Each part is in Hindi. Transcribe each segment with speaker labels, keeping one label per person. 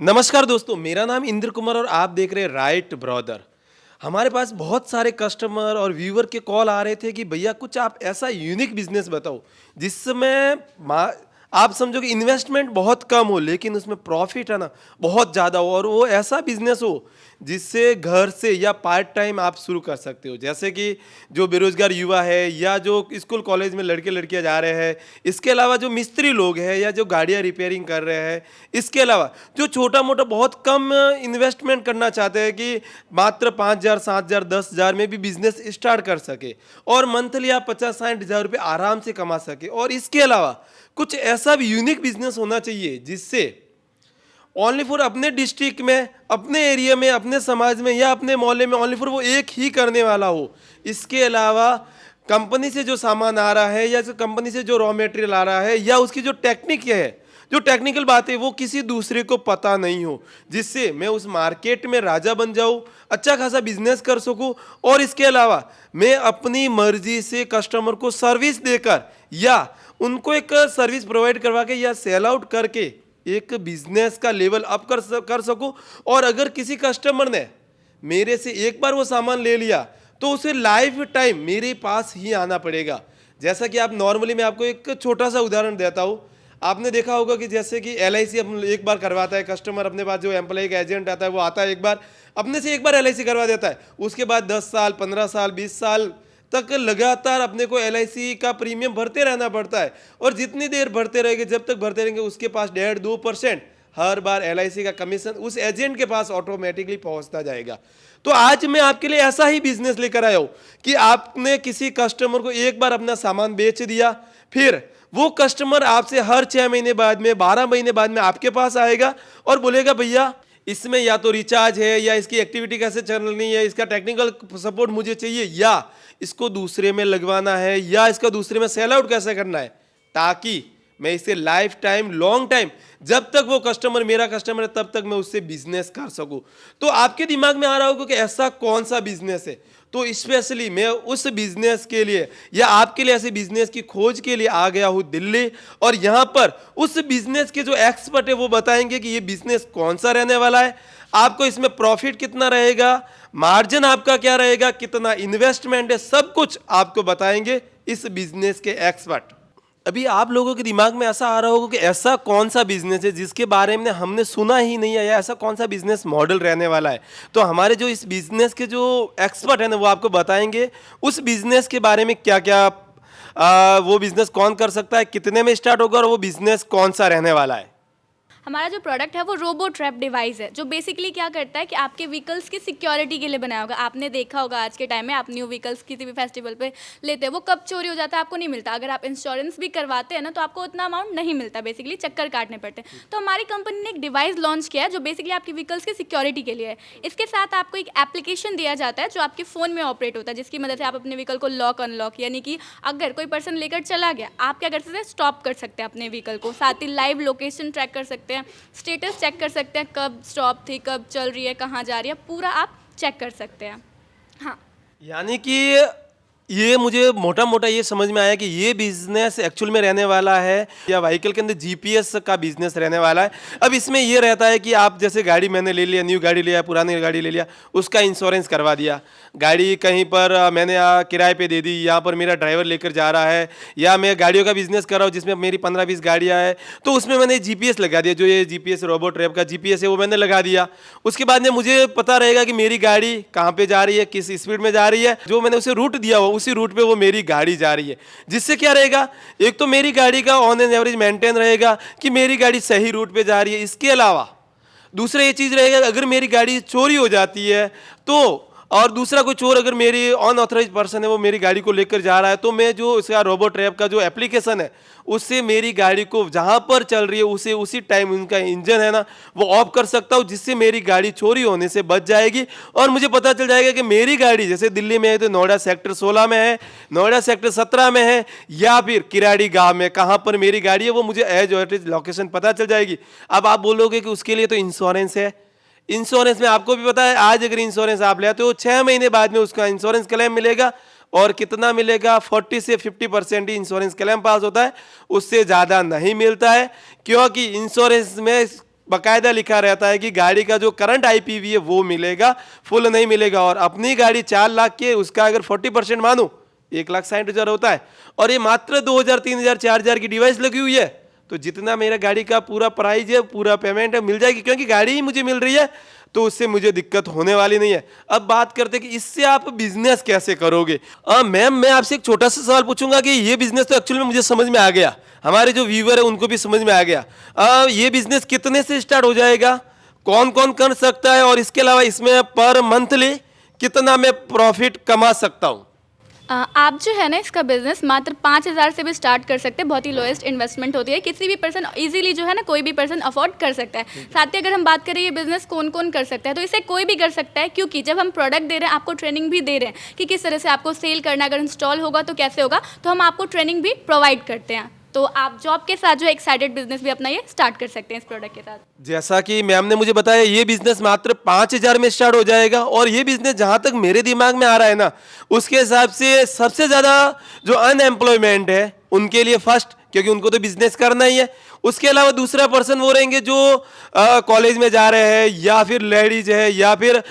Speaker 1: नमस्कार दोस्तों, मेरा नाम इंद्र कुमार और आप देख रहे हैं राइट ब्रदर। हमारे पास बहुत सारे कस्टमर और व्यूअर के कॉल आ रहे थे कि भैया कुछ आप ऐसा यूनिक बिजनेस बताओ जिसमें आप समझो कि इन्वेस्टमेंट बहुत कम हो लेकिन उसमें प्रॉफिट है ना बहुत ज़्यादा हो, और वो ऐसा बिजनेस हो जिससे घर से या पार्ट टाइम आप शुरू कर सकते हो। जैसे कि जो बेरोजगार युवा है या जो स्कूल कॉलेज में लड़के लड़कियां जा रहे हैं, इसके अलावा जो मिस्त्री लोग हैं या जो गाड़ियां रिपेयरिंग कर रहे हैं, इसके अलावा जो छोटा मोटा बहुत कम इन्वेस्टमेंट करना चाहते हैं कि मात्र 5,000 7,000 10,000 में भी बिजनेस स्टार्ट कर सके और मंथली आप 50-60 हज़ार रुपये आराम से कमा सके। और इसके अलावा कुछ ऐसा भी यूनिक बिजनेस होना चाहिए जिससे ओनली फॉर अपने डिस्ट्रिक्ट में, अपने एरिया में, अपने समाज में या अपने मोहल्ले में ओनली फॉर वो एक ही करने वाला हो। इसके अलावा कंपनी से जो सामान आ रहा है या कंपनी से जो रॉ मटेरियल आ रहा है या उसकी जो टेक्निक है, जो टेक्निकल बात है, वो किसी दूसरे को पता नहीं हो, जिससे मैं उस मार्केट में राजा बन जाऊं, अच्छा खासा बिजनेस कर सकूं और इसके अलावा मैं अपनी मर्जी से कस्टमर को सर्विस देकर या उनको एक सर्विस प्रोवाइड करवा के या सेल आउट करके एक बिजनेस का लेवल अप कर सकूं। और अगर किसी कस्टमर ने मेरे से एक बार वो सामान ले लिया तो उसे लाइफ टाइम मेरे पास ही आना पड़ेगा। जैसा कि आप नॉर्मली, मैं आपको एक छोटा सा उदाहरण देता हूँ। आपने देखा होगा कि जैसे कि LIC हम एक बार करवाता है, कस्टमर अपने पास जो एम्प्लॉय का एजेंट आता है वो आता है, एक बार अपने से एक बार LIC करवा देता है, उसके बाद 10 साल 15 साल 20 साल तक लगातार अपने को LIC का प्रीमियम भरते रहना पड़ता है। और जितनी देर भरते रहेंगे, जब तक भरते रहेंगे, उसके पास 1.5-2% हर बार LIC का कमीशन उस एजेंट के पास ऑटोमेटिकली पहुंचता जाएगा। तो आज मैं आपके लिए ऐसा ही बिजनेस लेकर आया हूं कि आपने किसी कस्टमर को एक बार अपना सामान बेच दिया, फिर वो कस्टमर आपसे हर 6 महीने बाद में, 12 महीने बाद में आपके पास आएगा और बोलेगा भैया इसमें या तो रिचार्ज है या इसकी एक्टिविटी कैसे चलनी है, इसका टेक्निकल सपोर्ट मुझे चाहिए, या इसको दूसरे में लगवाना है, या इसका दूसरे में सेल आउट कैसे करना है, ताकि मैं इसे लाइफ टाइम, लॉन्ग टाइम, जब तक वो कस्टमर मेरा कस्टमर है तब तक मैं उससे बिजनेस कर सकूं। तो आपके दिमाग में आ रहा होगा कि ऐसा कौन सा बिजनेस है, तो स्पेशली मैं उस बिजनेस के लिए या आपके लिए ऐसे बिजनेस की खोज के लिए आ गया हूं दिल्ली। और यहां पर उस बिजनेस के जो एक्सपर्ट है वो बताएंगे कि ये बिजनेस कौन सा रहने वाला है, आपको इसमें प्रॉफिट कितना रहेगा, मार्जिन आपका क्या रहेगा, कितना इन्वेस्टमेंट है, सब कुछ आपको बताएंगे इस बिजनेस के एक्सपर्ट। अभी आप लोगों के दिमाग में ऐसा आ रहा होगा कि ऐसा कौन सा बिजनेस है जिसके बारे में हमने सुना ही नहीं है, या ऐसा कौन सा बिजनेस मॉडल रहने वाला है। तो हमारे जो इस बिजनेस के जो एक्सपर्ट हैं ना, वो आपको बताएंगे उस बिजनेस के बारे में क्या क्या, वो बिजनेस कौन कर सकता है, कितने में स्टार्ट होगा और वो बिजनेस कौन सा रहने वाला है।
Speaker 2: हमारा जो प्रोडक्ट है वो रोबो ट्रैप डिवाइस है, जो बेसिकली क्या करता है कि आपके व्हीकल्स की सिक्योरिटी के लिए बनाया होगा। आपने देखा होगा आज के टाइम में आप न्यू व्हीकल्स किसी भी फेस्टिवल पे लेते हैं, वो कब चोरी हो जाता है आपको नहीं मिलता। अगर आप इंश्योरेंस भी करवाते हैं ना तो आपको उतना अमाउंट नहीं मिलता, बेसिकली चक्कर काटने पड़ते हैं। तो हमारी कंपनी ने एक डिवाइस लॉन्च किया है जो बेसिकली आपके व्हीकल्स की सिक्योरिटी के लिए है। इसके साथ आपको एक एप्लीकेशन दिया जाता है जो आपके फ़ोन में ऑपरेट होता है, जिसकी मदद से आप अपने व्हीकल को लॉक अनलॉक, यानी कि अगर कोई पर्सन लेकर चला गया, आप क्या कर सकते हैं, स्टॉप कर सकते हैं अपने व्हीकल को। साथ ही लाइव लोकेशन ट्रैक कर सकते हैं, स्टेटस चेक कर सकते हैं, कब स्टॉप थी, कब चल रही है, कहाँ जा रही है, पूरा आप चेक कर सकते हैं। हाँ,
Speaker 1: यानी कि ये मुझे मोटा मोटा ये समझ में आया कि ये बिजनेस एक्चुअल में रहने वाला है या व्हीकल के अंदर GPS का बिजनेस रहने वाला है। अब इसमें ये रहता है कि आप जैसे गाड़ी मैंने ले लिया, न्यू गाड़ी लिया, पुरानी गाड़ी ले लिया, उसका इंश्योरेंस करवा दिया, गाड़ी कहीं पर मैंने किराए पे दे दी, यहाँ पर मेरा ड्राइवर लेकर जा रहा है, या मैं गाड़ियों का बिजनेस कर रहा हूँ जिसमें मेरी 15-20 गाड़ियाँ हैं, तो उसमें मैंने GPS लगा दिया, जो ये GPS रोबो ट्रैप का GPS है वो मैंने लगा दिया। उसके बाद में मुझे पता रहेगा कि मेरी गाड़ी कहाँ पे जा रही है, किस स्पीड में जा रही है, जो मैंने उसे रूट दिया हो उसी रूट पे वो मेरी गाड़ी जा रही है। जिससे क्या रहेगा, एक तो मेरी गाड़ी का ऑन एन एवरेज मेंटेन रहेगा कि मेरी गाड़ी सही रूट पे जा रही है। इसके अलावा दूसरा ये चीज़ रहेगा, अगर मेरी गाड़ी चोरी हो जाती है तो, और दूसरा कोई चोर अगर मेरी अनऑथराइज पर्सन है वो मेरी गाड़ी को लेकर जा रहा है, तो मैं जो इसका रोबो ट्रैप का जो एप्लीकेशन है उससे मेरी गाड़ी को जहाँ पर चल रही है उसे उसी टाइम उनका इंजन है ना वो ऑफ कर सकता हूँ, जिससे मेरी गाड़ी चोरी होने से बच जाएगी। और मुझे पता चल जाएगा कि मेरी गाड़ी जैसे दिल्ली में है तो नोएडा सेक्टर 16 में है, नोएडा सेक्टर 17 में है, या फिर किराड़ी गाँव में कहाँ पर मेरी गाड़ी है, वो मुझे एज ऑटोज लोकेशन पता चल जाएगी। अब आप बोलोगे कि उसके लिए तो इंश्योरेंस है। इंश्योरेंस में आपको भी पता है, आज अगर इंश्योरेंस आप ले तो 6 महीने बाद में उसका इंश्योरेंस क्लेम मिलेगा, और कितना मिलेगा, 40 से 50% ही इंश्योरेंस क्लेम पास होता है, उससे ज़्यादा नहीं मिलता है, क्योंकि इंश्योरेंस में बकायदा लिखा रहता है कि गाड़ी का जो करंट आईपीवी है वो मिलेगा, फुल नहीं मिलेगा। और अपनी गाड़ी 4 लाख के, उसका अगर 40% मानो 1,60,000 होता है, और ये मात्र 2,000 3,000 4,000 की डिवाइस लगी हुई है, तो जितना मेरा गाड़ी का पूरा प्राइस है, पूरा पेमेंट है, मिल जाएगी, क्योंकि गाड़ी ही मुझे मिल रही है, तो उससे मुझे दिक्कत होने वाली नहीं है। अब बात करते हैं कि इससे आप बिजनेस कैसे करोगे। मैम, मैं आपसे एक छोटा सा सवाल पूछूंगा कि ये बिजनेस तो एक्चुअली में मुझे समझ में आ गया, हमारे जो व्यूवर है उनको भी समझ में आ गया। ये बिजनेस कितने से स्टार्ट हो जाएगा, कौन कौन कर सकता है, और इसके अलावा इसमें पर मंथली कितना मैं प्रॉफिट कमा सकता हूँ?
Speaker 2: आप जो है ना इसका बिजनेस मात्र 5,000 से भी स्टार्ट कर सकते हैं। बहुत ही लोएस्ट इन्वेस्टमेंट होती है, किसी भी पर्सन इजीली जो है ना कोई भी पर्सन अफोर्ड कर सकता है। साथ ही अगर हम बात करें ये बिजनेस कौन कौन कर सकता है, तो इसे कोई भी कर सकता है, क्योंकि जब हम प्रोडक्ट दे रहे हैं, आपको ट्रेनिंग भी दे रहे हैं कि किस तरह से आपको सेल करना है, अगर इंस्टॉल होगा तो कैसे होगा, तो हम आपको ट्रेनिंग भी प्रोवाइड करते हैं। तो आप जॉब के साथ जो एक्साइटेड बिजनेस भी अपना ये स्टार्ट कर सकते हैं इस प्रोडक्ट के साथ।
Speaker 1: जैसा कि मैम ने मुझे बताया, ये बिजनेस मात्र 5,000 में स्टार्ट हो जाएगा। और ये बिजनेस जहां तक मेरे दिमाग में आ रहा है ना, उसके हिसाब से सबसे ज्यादा जो अनएम्प्लॉयमेंट है उनके लिए फर्स्ट, क्योंकि उनको तो बिजनेस करना ही है। उसके अलावा दूसरा पर्सन वो रहेंगे जो कॉलेज में जा रहे हैं, या फिर लेडीज है, या फिर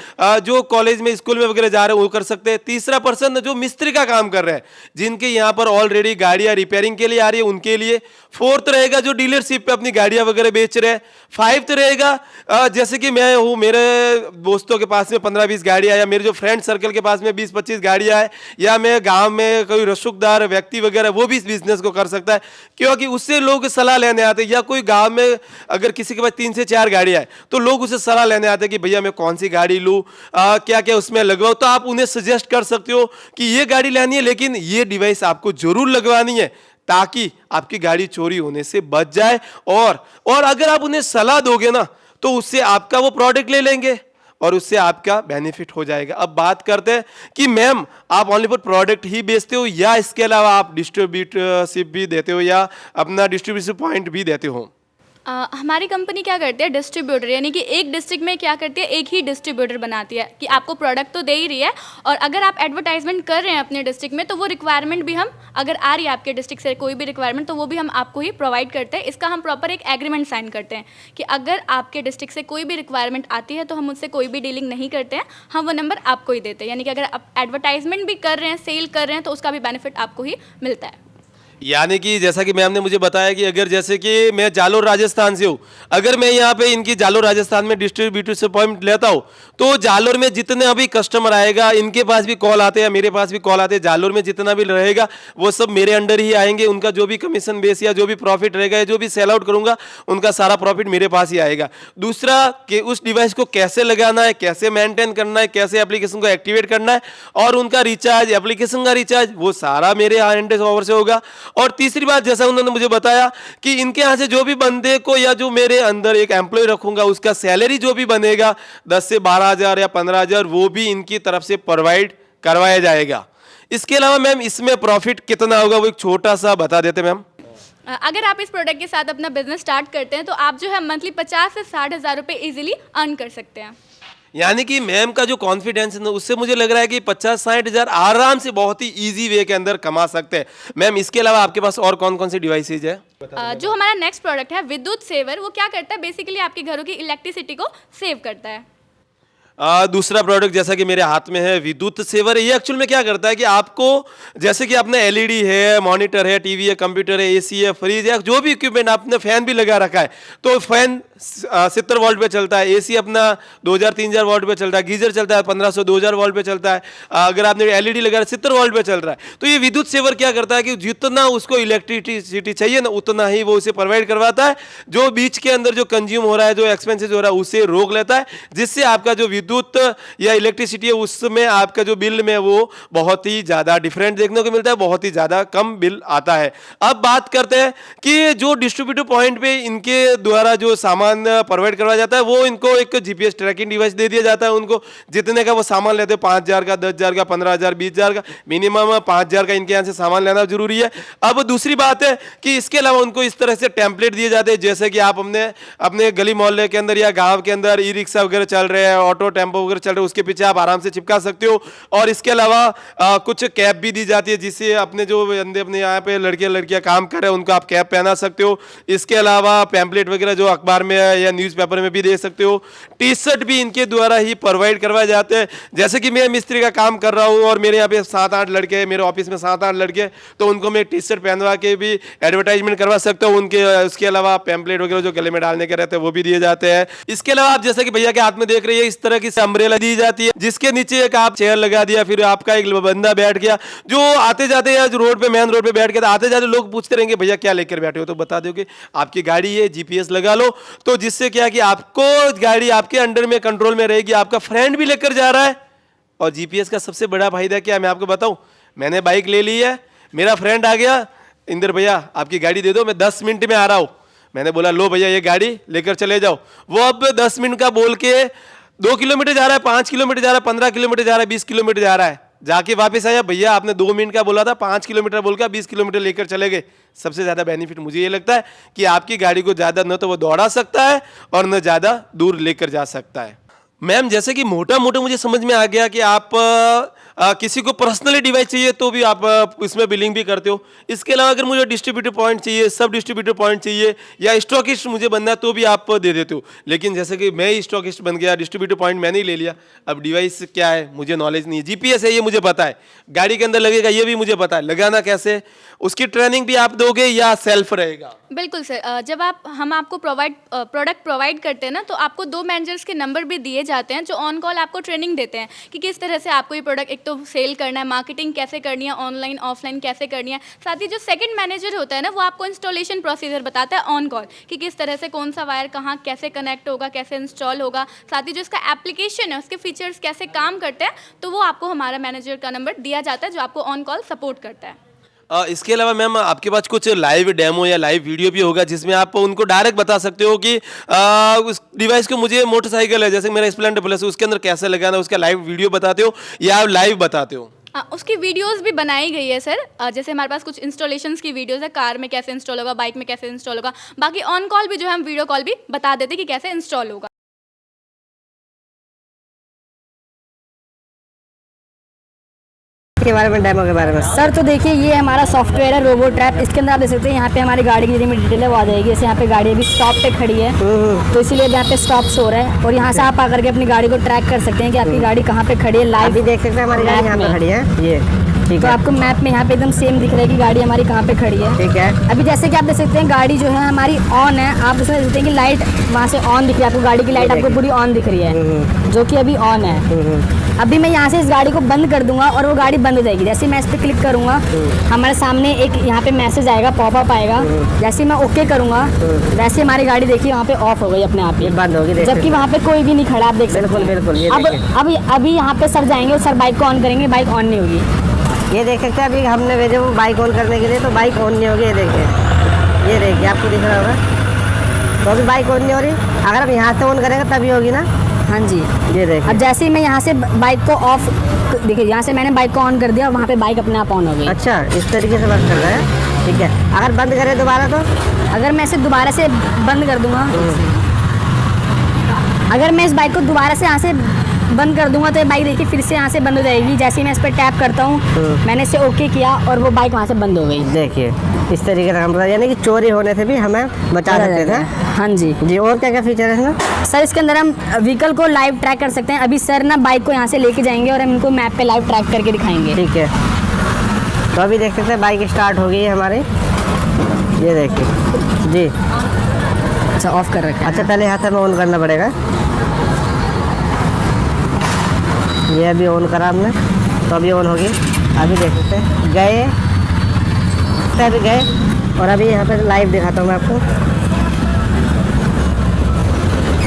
Speaker 1: जो कॉलेज में स्कूल में वगैरह जा रहे हैं वो कर सकते हैं। तीसरा पर्सन जो मिस्त्री का काम कर रहे हैं, जिनके यहाँ पर ऑलरेडी गाड़ियाँ रिपेयरिंग के लिए आ रही है, उनके लिए। फोर्थ रहेगा जो डीलरशिप पे अपनी गाड़ियाँ वगैरह बेच रहे हैं। फाइव्थ रहेगा जैसे कि मैं हूँ, मेरे दोस्तों के पास में 15-20 गाड़ियाँ, या मेरे जो फ्रेंड सर्कल के पास में 20-25 गाड़ियाँ है, या मैं गाँव में कोई रसूखदार व्यक्ति वगैरह, वो भी इस बिजनेस को कर सकता है, क्योंकि उससे लोग सलाह लेने आते हैं। या कोई गांव में अगर किसी के पास 3 से 4 गाड़ियां है, तो लोग उसे सलाह लेने आते हैं कि भैया मैं कौन सी गाड़ी लूं, क्या क्या उसमें लगवाऊं। तो आप उन्हें सजेस्ट कर सकते हो कि ये गाड़ी लेनी है, लेकिन ये डिवाइस आपको जरूर लगवानी है, ताकि आपकी गाड़ी चोरी होने से बच जाए। और अगर आप उन्हें सलाह दोगे ना, तो उससे आपका वो प्रोडक्ट ले लेंगे और उससे आपका बेनिफिट हो जाएगा। अब बात करते हैं कि मैम, आप ओनली फॉर प्रोडक्ट ही बेचते हो, या इसके अलावा आप डिस्ट्रीब्यूटरशिप भी देते हो, या अपना डिस्ट्रीब्यूशन पॉइंट भी देते हो?
Speaker 2: हमारी कंपनी क्या करती है, डिस्ट्रीब्यूटर, यानी कि एक डिस्ट्रिक्ट में क्या करती है, एक ही डिस्ट्रीब्यूटर बनाती है कि आपको प्रोडक्ट तो दे ही रही है, और अगर आप एडवर्टाइजमेंट कर रहे हैं अपने डिस्ट्रिक्ट में, तो वो रिक्वायरमेंट भी हम, अगर आ रही है आपके डिस्ट्रिक्ट से कोई भी रिक्वायरमेंट, तो वो भी हम आपको ही प्रोवाइड करते हैं। इसका हम प्रॉपर एक एग्रीमेंट साइन करते हैं कि अगर आपके डिस्ट्रिक्ट से कोई भी रिक्वायरमेंट आती है, तो हम उससे कोई भी डीलिंग नहीं करते हैं, हम वो नंबर आपको ही देते हैं। यानी कि अगर आप एडवर्टाइजमेंट भी कर रहे हैं, सेल कर रहे हैं, तो उसका भी बेनिफिट आपको ही मिलता है।
Speaker 1: यानी कि जैसा कि मैम ने मुझे बताया कि अगर जैसे कि मैं जालोर राजस्थान से हूँ, अगर मैं यहाँ पे इनकी जालोर राजस्थान में डिस्ट्रीब्यूटर से पॉइंट लेता हूँ, तो जालोर में जितने अभी कस्टमर आएगा, इनके पास भी कॉल आते हैं, मेरे पास भी कॉल आते हैं, जालोर में जितना भी रहेगा वो सब मेरे अंडर ही आएंगे। उनका जो भी कमीशन बेस या जो भी प्रॉफिट रहेगा, या जो भी सेल आउट करूंगा, उनका सारा प्रॉफिट मेरे पास ही आएगा। दूसरा कि उस डिवाइस को कैसे लगाना है, कैसे मेंटेन करना है, कैसे एप्लीकेशन को एक्टिवेट करना है, और उनका रिचार्ज, एप्लीकेशन का रिचार्ज, वो सारा मेरे हैंड ओवर से होगा। और तीसरी बात, जैसा उन्होंने मुझे बताया कि इनके यहाँ से जो भी बंदे को, या जो मेरे अंदर एक एम्प्लॉय रखूंगा, उसका सैलरी जो भी बनेगा 10 से 12,000 या 15,000, वो भी इनकी तरफ से प्रोवाइड करवाया जाएगा। इसके अलावा मैम, इसमें प्रॉफिट कितना होगा, वो एक छोटा सा बता देते मैम।
Speaker 2: अगर आप इस प्रोडक्ट के साथ अपना बिजनेस स्टार्ट करते हैं, तो आप जो है मंथली 50 से 60,000 रुपये ईजिली अर्न कर सकते हैं।
Speaker 1: यानी कि मैम का जो कॉन्फिडेंस है, उससे मुझे लग रहा है कि 50-60,000 आराम से बहुत ही इजी वे के अंदर कमा सकते हैं। मैम, इसके अलावा आपके पास और कौन कौन सी डिवाइसेज है?
Speaker 2: जो हमारा नेक्स्ट प्रोडक्ट है विद्युत सेवर, वो क्या करता है, बेसिकली आपके घरों की इलेक्ट्रिसिटी को सेव करता है।
Speaker 1: दूसरा प्रोडक्ट जैसा कि मेरे हाथ में है, विद्युत सेवर। ये एक्चुअल में क्या करता है कि आपको, जैसे कि आपने एलईडी है, मॉनिटर है, टीवी है, कंप्यूटर है, एसी है, फ्रिज है, जो भी इक्विपमेंट, आपने फैन भी लगा रखा है, तो फैन 70 वोल्ट पे चलता है, एसी अपना 2,000-3,000 वोल्ट पे चलता है, गीजर चलता है 1,500-2,000 वोल्ट पे चलता है। अगर आपने एलईडी लगा है 70 वोल्ट पे चल रहा है। तो ये विद्युत सेवर क्या करता है कि जितना उसको इलेक्ट्रिसिटी चाहिए ना, उतना ही वो उसे प्रोवाइड करवाता है। जो बीच के अंदर जो कंज्यूम हो रहा है, जो एक्सपेंसेस हो रहा है, उसे रोक लेता है, जिससे आपका जो विद्युत या इलेक्ट्रिसिटी है, उसमें आपका जो बिल में वो बहुत ही ज्यादा डिफरेंट देखने को मिलता है, बहुत ही ज्यादा कम बिल आता है। अब बात करते हैं कि जो डिस्ट्रीब्यूटर पॉइंट पे इनके द्वारा जो सामान प्रोवाइड करवाया जाता है, वो इनको एक जीपीएस ट्रैकिंग डिवाइस दे दिया जाता है। उनको जितने का वो सामान लेते हैं, 5,000 का, 10,000 का, 15,000, 20,000 का, मिनिमम 5,000 का इनके यहाँ से सामान लेना जरूरी है। अब दूसरी बात है कि इसके अलावा उनको इस तरह से टेम्पलेट दिए जाते हैं, जैसे कि आप अपने गली मोहल्ले के अंदर या गाँव के अंदर ई रिक्शा वगैरह चल रहे हैं, ऑटो टेम्पो वगैरह चल रहे हैं, उसके पीछे आप आराम से चिपका सकते हो। और इसके अलावा कुछ कैप भी दी जाती है, जिससे अपने जो अपने यहाँ पे लड़कियां काम कर रहे हैं, उनको आप कैप पहना सकते हो। इसके अलावा पैम्पलेट वगैरह जो अखबार में या न्यूज़पेपर में भी दे सकते हो। टी शर्ट भी इनके द्वारा ही प्रोवाइड करवाए जाते हैं। जैसे कि मैं मिस्त्री का काम कर रहा हूँ और मेरे यहाँ पे 7-8 लड़के हैं, मेरे ऑफिस में 7-8 लड़के हैं, तो उनको मैं टी शर्ट पहनवा के भी एडवर्टाइजमेंट करवा सकता हूँ उनके। उसके अलावा पैम्पलेट वगैरह जो गले में डालने के रहते हैं वो भी दिए जाते हैं। इसके अलावा आप जैसे कि भैया के हाथ में देख रही है, इस तरह की अम्ब्रेला दी जाती है, जिसके नीचे एक आप चेयर लगा दिया, फिर आपका एक बंदा बैठ गया। जो आते जाते या जो रोड पे मेन रोड पे बैठ गया, आते जाते लोग पूछते रहेंगे भैया क्या लेकर बैठे हो, तो बता दो कि आपकी गाड़ी है, जीपीएस लगा लो, तो जिससे क्या कि आपको गाड़ी आपके अंडर में कंट्रोल में रहेगी। आपका फ्रेंड भी लेकर जा रहा है। और जीपीएस का सबसे बड़ा फायदा क्या है मैं आपको बताऊं, मैंने बाइक ले ली है, मेरा फ्रेंड आ गया, इंदर भैया आपकी गाड़ी दे दो, मैं 10 मिनट में आ रहा हूं। मैंने बोला लो भैया ये गाड़ी लेकर चले जाओ। वो अब 10 मिनट का बोल के 2 किलोमीटर जा रहा है, 5 किलोमीटर जा रहा है, 15 किलोमीटर जा रहा है, 20 किलोमीटर जा रहा है, जाके वापस आया, भैया आपने 2 मिनट का बोला था, 5 किलोमीटर बोलकर 20 किलोमीटर लेकर चले गए। सबसे ज़्यादा बेनिफिट मुझे ये लगता है कि आपकी गाड़ी को ज़्यादा न तो वो दौड़ा सकता है और न ज़्यादा दूर लेकर जा सकता है। मैम जैसे कि मोटा मोटा मुझे समझ में आ गया कि आप किसी को पर्सनली डिवाइस चाहिए तो भी आप इसमें बिलिंग भी करते हो। इसके अलावा अगर मुझे डिस्ट्रीब्यूटर पॉइंट चाहिए, सब डिस्ट्रीब्यूटर पॉइंट चाहिए या स्टॉकिस्ट मुझे बनना है तो भी आप दे देते हो। लेकिन जैसे कि मैं स्टॉकिस्ट बन गया, डिस्ट्रीब्यूटर पॉइंट मैंने ही ले लिया, अब डिवाइस क्या है मुझे नॉलेज नहीं है। जीपीएस है ये मुझे पता है, गाड़ी के अंदर लगेगा ये भी मुझे पता है, लगाना कैसे, उसकी ट्रेनिंग भी आप दोगे या सेल्फ रहेगा?
Speaker 2: बिल्कुल सर, जब हम आपको प्रोडक्ट प्रोवाइड करते हैं ना, तो आपको 2 मैनेजर्स के नंबर भी दिए जाते हैं जो ऑन कॉल आपको ट्रेनिंग देते हैं कि किस तरह से आपको ये प्रोडक्ट एक तो सेल करना है, मार्केटिंग कैसे करनी है, ऑनलाइन ऑफलाइन कैसे करनी है। साथ ही जो सेकंड मैनेजर होता है ना, वो आपको इंस्टॉलेशन प्रोसीजर बताता है ऑन कॉल कि किस तरह से कौन सा वायर कहाँ कैसे कनेक्ट होगा, कैसे इंस्टॉल होगा। साथ ही जो इसका एप्लीकेशन है उसके फीचर्स कैसे काम करते हैं, तो वो आपको हमारा मैनेजर का नंबर दिया जाता है जो आपको ऑन कॉल सपोर्ट करता है।
Speaker 1: इसके अलावा मैम आपके पास कुछ लाइव डेमो या लाइव वीडियो भी होगा जिसमें आप उनको डायरेक्ट बता सकते हो कि उस डिवाइस को, मुझे मोटरसाइकिल है जैसे मेरा स्प्लेंडर प्लस, उसके अंदर कैसे लगाना है, उसका लाइव वीडियो बताते हो या आप लाइव बताते हो?
Speaker 2: उसकी वीडियोस भी बनाई गई है सर। जैसे हमारे पास कुछ इंस्टॉलेशंस की वीडियोस है, कार में कैसे इंस्टॉल होगा, बाइक में कैसे इंस्टॉल होगा। बाकी ऑन कॉल भी जो है हम वीडियो कॉल भी बता देते कि कैसे इंस्टॉल होगा।
Speaker 3: के बारे में, डेमो के बारे में
Speaker 4: सर तो देखिए ये हमारा सॉफ्टवेयर है रोबो ट्रैप। इसके अंदर आप देख सकते हैं यहाँ पे हमारी गाड़ी की जितनी डिटेल है वो आ जाएगी। जैसे यहाँ पे गाड़ी अभी स्टॉप पे खड़ी है तो इसीलिए यहाँ पे स्टॉप शो रहा है और यहाँ से आप आकर के अपनी गाड़ी को ट्रैक कर सकते हैं कि आपकी गाड़ी कहाँ पे खड़ी है। लाइव
Speaker 3: भी देख सकते हैं हमारी गाड़ी यहाँ पे खड़ी है, ये ठीक
Speaker 4: तो
Speaker 3: है।
Speaker 4: आपको मैप में यहाँ पे एकदम सेम दिख रहा है कि गाड़ी हमारी कहाँ पे खड़ी है।
Speaker 3: ठीक है।
Speaker 4: अभी जैसे कि आप देख सकते हैं गाड़ी जो है हमारी ऑन है। आप उसमें देख सकते हैं कि लाइट वहाँ से ऑन दिख रही है आपको, गाड़ी की लाइट आपको पूरी ऑन दिख रही है जो कि अभी ऑन है। अभी मैं यहाँ से इस गाड़ी को बंद कर दूंगा और वो गाड़ी बंद हो जाएगी। जैसे मैं इस पर क्लिक करूंगा हमारे सामने एक यहाँ पे मैसेज आएगा, पॉपअप आएगा। जैसे मैं ओके करूंगा वैसे हमारी गाड़ी देखिए वहाँ पे ऑफ हो गई अपने आप ही,
Speaker 3: बंद होगी,
Speaker 4: जबकि वहाँ पे कोई भी नहीं खड़ा। आप देख सकते हैं।
Speaker 3: बिल्कुल ये
Speaker 4: अभी यहाँ पे सर जाएंगे और सर बाइक को ऑन करेंगे, बाइक ऑन नहीं होगी।
Speaker 3: ये देख सकते हैं अभी हमने भेजे वो बाइक ऑन करने के लिए, तो बाइक ऑन नहीं होगी। ये देखिए आपको दिख रहा होगा, तो अभी बाइक ऑन नहीं हो रही। अगर हम यहाँ से ऑन करेंगे तभी होगी ना।
Speaker 4: हाँ जी,
Speaker 3: ये देखिए।
Speaker 4: अब जैसे ही मैं यहाँ से बाइक को ऑफ, देखिए यहाँ से मैंने बाइक को ऑन कर दिया और वहाँ पे बाइक अपने आप ऑन हो गई।
Speaker 3: अच्छा, इस तरीके से वर्क कर रहा है, ठीक है। अगर बंद करें दोबारा तो,
Speaker 4: अगर मैं इसे दोबारा से बंद कर दूंगा, अगर मैं इस बाइक को दोबारा से यहाँ से बंद कर दूंगा तो ये बाइक देखिए फिर से यहाँ से बंद हो जाएगी। जैसे ही मैं इस पर टैप करता हूँ मैंने इसे ओके किया और वो बाइक वहाँ से बंद हो गई।
Speaker 3: देखिए इस तरीके से हम, यानी कि चोरी होने से भी हमें बचा सकते थे।
Speaker 4: हाँ जी
Speaker 3: जी। और क्या क्या फीचर है इसमें?
Speaker 4: सर इसके अंदर हम व्हीकल को लाइव ट्रैक कर सकते हैं। अभी सर ना बाइक को यहाँ से लेके जाएंगे और हम इनको मैप पे लाइव ट्रैक करके दिखाएंगे।
Speaker 3: ठीक है। तो अभी देख सकते हैं बाइक स्टार्ट हो गई है हमारी, ये देखिए जी।
Speaker 4: अच्छा ऑफ कर रखा है।
Speaker 3: अच्छा पहले हाथ में ऑन करना पड़ेगा। ये अभी ऑन करा हमने, तो अभी ऑन होगी। अभी देख सकते हैं गए, अभी गए और अभी यहाँ पे लाइव दिखाता हूँ मैं आपको।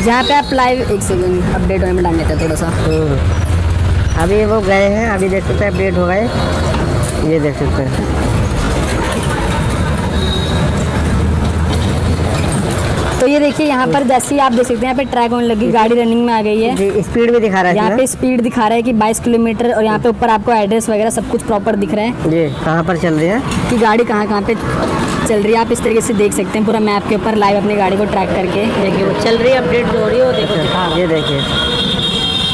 Speaker 4: जहाँ पे आप लाइव, एक सेकंड अपडेट होने में डाल देते हैं थोड़ा सा।
Speaker 3: अभी वो गए हैं, अभी देख सकते हैं अपडेट हो गए, ये देख सकते हैं।
Speaker 4: तो ये देखिए यहाँ पर जैसे ही आप देख सकते हैं यहाँ पे ट्रैक होने लगी, गाड़ी रनिंग में आ गई है।
Speaker 3: जी, स्पीड भी दिखा रहा है।
Speaker 4: यहाँ पे स्पीड दिखा रहा है कि 22 किलोमीटर और यहाँ पे ऊपर आपको एड्रेस वगैरह सब कुछ प्रॉपर दिख रहा है
Speaker 3: जी, कहाँ पर चल रही है
Speaker 4: कि गाड़ी कहाँ पे चल रही है। आप इस तरीके से देख सकते हैं पूरा मैप के ऊपर लाइव अपनी गाड़ी को ट्रैक करके। देखिए वो चल रही है, अपडेट जो हो रही है वो देखो दिखा रहा है।
Speaker 3: ये देखिए।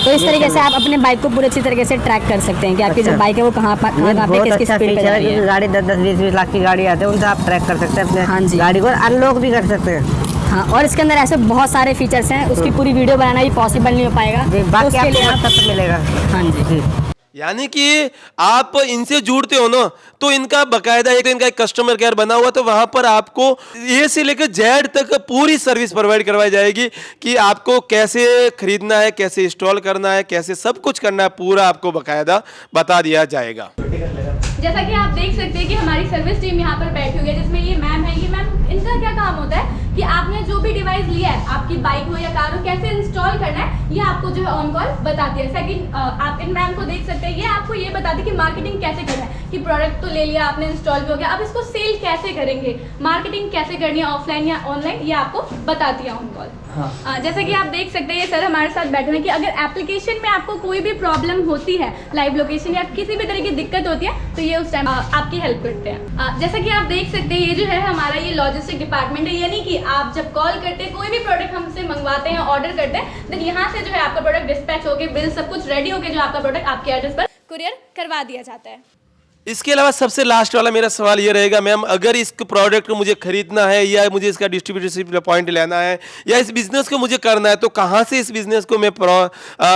Speaker 4: तो इस तरीके से आप अपने बाइक को पूरे अच्छी तरीके से ट्रैक कर सकते हैं कि आपकी जो बाइक है वो कहाँ पे किसकी स्पीड पे जा रही है।
Speaker 3: गाड़ी 10-10, 20-20 लाख की गाड़ी आते हैं, उनसे आप ट्रैक कर सकते हैं अपने।
Speaker 4: हाँ जी।
Speaker 3: गाड़ी को अनलॉक भी कर सकते हैं।
Speaker 4: हाँ, और इसके अंदर ऐसे बहुत सारे फीचर्स हैं, उसकी पूरी वीडियो बनाना भी पॉसिबल नहीं हो पाएगा।
Speaker 3: जी,
Speaker 4: तो
Speaker 3: बाकी
Speaker 4: उसके
Speaker 3: आपको
Speaker 4: लिए आप
Speaker 3: WhatsApp पे मिलेगा।
Speaker 4: हाँ जी
Speaker 1: यानी कि आप इनसे जुड़ते हो ना, तो इनका बकायदा इनका एक कस्टमर केयर बना हुआ, तो वहां पर आपको ए से लेकर जेड तक पूरी सर्विस प्रोवाइड करवाई जाएगी कि आपको कैसे खरीदना है, कैसे इंस्टॉल करना है, कैसे सब कुछ करना है, पूरा आपको बकायदा बता दिया जाएगा।
Speaker 2: जैसा कि आप देख सकते हैं कि हमारी सर्विस टीम यहाँ पर बैठी हुई है, जिसमें ये मैम है। ये मैम, इनका क्या काम होता है कि आपने जो भी डिवाइस लिया है, आपकी बाइक हो या कार हो, कैसे इंस्टॉल करना है, ये आपको जो है ऑन कॉल बताती है। सेकंड, आप इन मैम को देख सकते हैं, ये आपको ये बताती है कि मार्केटिंग कैसे करना है, कि प्रोडक्ट तो ले लिया आपने, इंस्टॉल भी हो गया, अब इसको सेल कैसे करेंगे, मार्केटिंग कैसे करनी है ऑफलाइन या ऑनलाइन, ये आपको बताती है ऑन कॉल। जैसा कि आप देख सकते हैं, ये सर हमारे साथ बैठे हैं कि अगर एप्लीकेशन में आपको कोई भी प्रॉब्लम होती है, लाइव लोकेशन या किसी भी तरह की दिक्कत होती है, तो ये उस टाइम आपकी हेल्प करते हैं। जैसा कि आप देख सकते हैं, ये जो है हमारा ये लॉजिस्टिक डिपार्टमेंट है, यानी कि आप जब कॉल करते हैं, कोई भी प्रोडक्ट हमसे मंगवाते हैं, ऑर्डर करते हैं, देन यहाँ से जो है आपका प्रोडक्ट डिस्पैच होके, बिल सब कुछ रेडी होके, जो आपका प्रोडक्ट आपके एड्रेस पर कुरियर करवा दिया जाता है।
Speaker 1: इसके अलावा सबसे लास्ट वाला मेरा सवाल ये रहेगा, मैम, अगर इस प्रोडक्ट को मुझे खरीदना है या मुझे इसका डिस्ट्रीब्यूटरशिप पॉइंट लेना है या इस बिजनेस को मुझे करना है, तो कहाँ से इस बिजनेस को मैं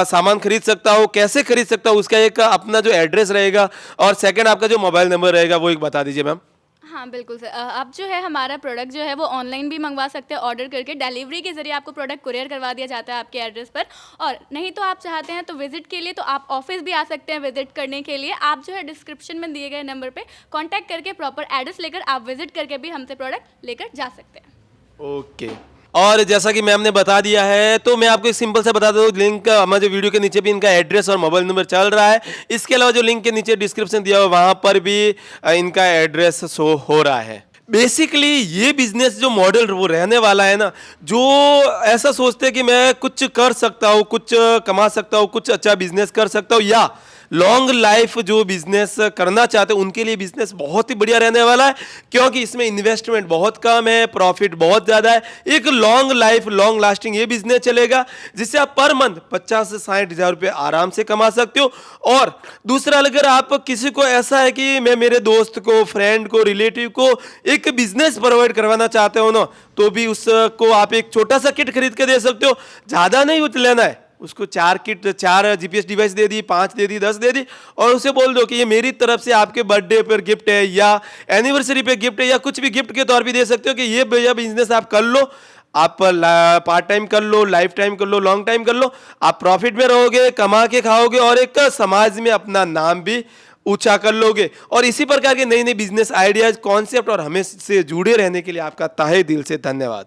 Speaker 1: सामान खरीद सकता हूँ, कैसे खरीद सकता हूँ, उसका एक अपना जो एड्रेस रहेगा और सेकंड आपका जो मोबाइल नंबर रहेगा, वो एक बता दीजिए मैम।
Speaker 2: हाँ बिल्कुल सर, आप जो है हमारा प्रोडक्ट जो है वो ऑनलाइन भी मंगवा सकते हैं, ऑर्डर करके डिलीवरी के जरिए आपको प्रोडक्ट कुरियर करवा दिया जाता है आपके एड्रेस पर। और नहीं तो आप चाहते हैं तो विजिट के लिए, तो आप ऑफिस भी आ सकते हैं विजिट करने के लिए। आप जो है डिस्क्रिप्शन में दिए गए नंबर पे कांटेक्ट करके प्रॉपर एड्रेस लेकर आप विजिट करके भी हमसे प्रोडक्ट लेकर जा सकते हैं।
Speaker 1: ओके, और जैसा कि मैम ने बता दिया है, तो मैं आपको एक सिंपल से बता दूं, लिंक हमारे वीडियो के नीचे भी इनका एड्रेस और मोबाइल नंबर चल रहा है। इसके अलावा जो लिंक के नीचे डिस्क्रिप्शन दिया हुआ, वहां पर भी इनका एड्रेस शो हो रहा है। बेसिकली ये बिजनेस जो मॉडल वो रहने वाला है ना, जो ऐसा सोचते हैं कि मैं कुछ कर सकता हूँ, कुछ कमा सकता हूँ, कुछ अच्छा बिजनेस कर सकता हूँ, या लॉन्ग लाइफ जो बिजनेस करना चाहते हैं, उनके लिए बिजनेस बहुत ही बढ़िया रहने वाला है, क्योंकि इसमें इन्वेस्टमेंट बहुत कम है, प्रॉफिट बहुत ज़्यादा है। एक लॉन्ग लाइफ, लॉन्ग लास्टिंग ये बिजनेस चलेगा, जिससे आप पर मंथ 50 से 60 हज़ार रुपये आराम से कमा सकते हो। और दूसरा, अगर आप किसी को ऐसा है कि मैं मेरे दोस्त को, फ्रेंड को, रिलेटिव को एक बिजनेस प्रोवाइड करवाना चाहते हो ना, तो भी उसको आप एक छोटा सा किट खरीद के दे सकते हो। ज़्यादा नहीं लेना है, उसको 4 किट, 4 GPS डिवाइस दे दी, 5 दे दी, 10 दे दी, और उसे बोल दो कि ये मेरी तरफ से आपके बर्थडे पर गिफ्ट है या एनिवर्सरी पे गिफ्ट है, या कुछ भी गिफ्ट के तौर पे दे सकते हो कि ये भैया बिजनेस आप कर लो, आप पार्ट टाइम कर लो, लाइफ टाइम कर लो, लॉन्ग टाइम कर लो, आप प्रॉफिट में रहोगे, कमा के खाओगे और एक समाज में अपना नाम भी ऊंचा कर लोगे। और इसी प्रकार के नई नई बिजनेस आइडियाज, कॉन्सेप्ट और हमें से जुड़े रहने के लिए आपका तहे दिल से धन्यवाद।